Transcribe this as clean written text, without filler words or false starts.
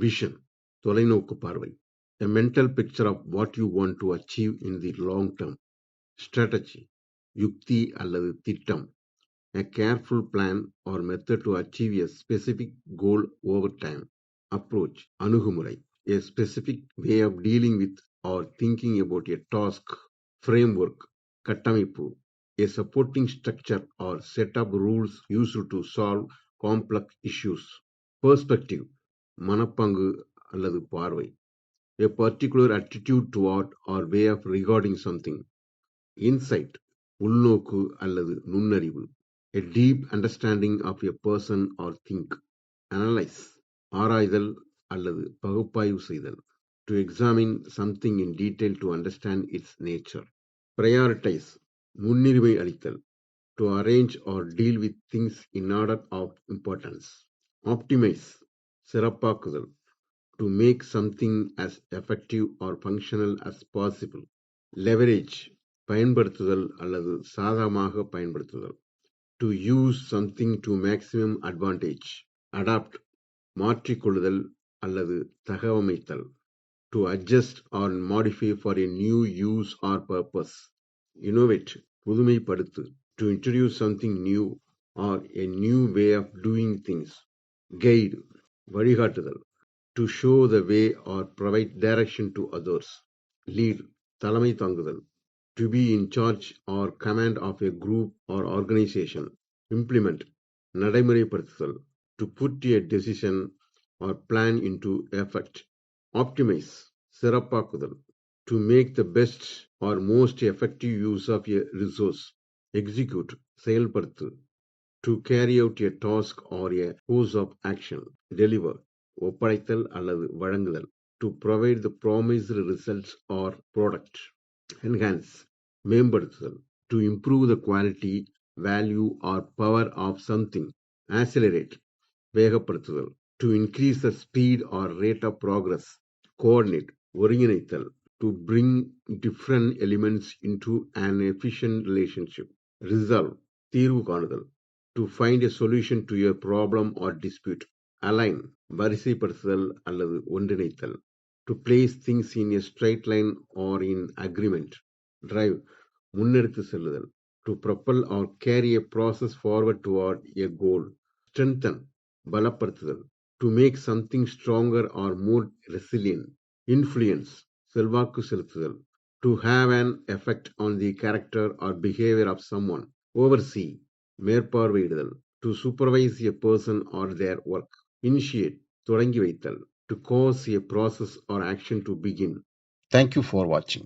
Vision, தொலைநோக்கு பார்வை. A mental picture of what you want to achieve in the long term. Strategy, யுக்தி அல்லது திட்டம். A careful plan or method to achieve a specific goal over time. Approach, அணுகுமுறை. A specific way of dealing with or thinking about a task. Framework, கட்டமைப்பு. A supporting structure or set of rules used to solve complex issues. Perspective, மனப்பாங்கு அல்லது பார்வை. A particular attitude toward or way of regarding something. Insight, உள்நோக்கு அல்லது நுண்ணறிவு. A deep understanding of a person or thing. Analyze, ஆராய்தல் அல்லது பகுப்பாய்வு செய்தல். To examine something in detail to understand its nature. Prioritize, முன்னுரிமை அளித்தல். To arrange or deal with things in order of importance. Optimize, சிறப்பாக்குதல். To make something as effective or functional as possible. Leverage, பயன்படுத்துதல் அல்லது சாதகமாக பயன்படுத்துதல். To use something to maximum advantage. Adapt, மாற்றிக்கொள்ளுதல் அல்லது தகவமைத்தல். To adjust or modify for a new use or purpose. Innovate, புதுமைப்படுத்து. To introduce something new or a new way of doing things. Guide, வழிகாட்டுதல். To show the way or provide direction to others. Lead, தலைமை தாங்குதல். To be in charge or command of a group or organization. Implement, நடைமுறைப்படுத்துதல். To put a decision or plan into effect. Optimize, சிறப்பாக்குதல். To make the best or most effective use of a resource. Execute, செயல்படுத்து. To carry out a task or a course of action. Deliver, ஒப்படைத்தல் அல்லது வழங்குதல். To provide the promised results or product. Enhance, மேம்படுத்துதல். To improve the quality, value or power of something. Accelerate, வேகப்படுத்துதல். To increase the speed or rate of progress. Coordinate, ஒருங்கிணைத்தல். To bring different elements into an efficient relationship. Resolve, தீர்வு காணுதல். To find a solution to your problem or dispute. Align, வரிசைப்படுத்துதல் அல்லது ஒன்றிணைத்தல். To place things in a straight line or in agreement. Drive, முன்னெடுத்து செல்லுதல். To propel or carry a process forward toward a goal. Strengthen, பலப்படுத்துதல். To make something stronger or more resilient. Influence, செல்வாக்கு செலுத்துதல். To have an effect on the character or behavior of someone. Oversee, மேற்பார்வையிடுதல். To supervise a person or their work. Initiate, தொடங்கி வைத்தல். To cause a process or action to begin. Thank you for watching.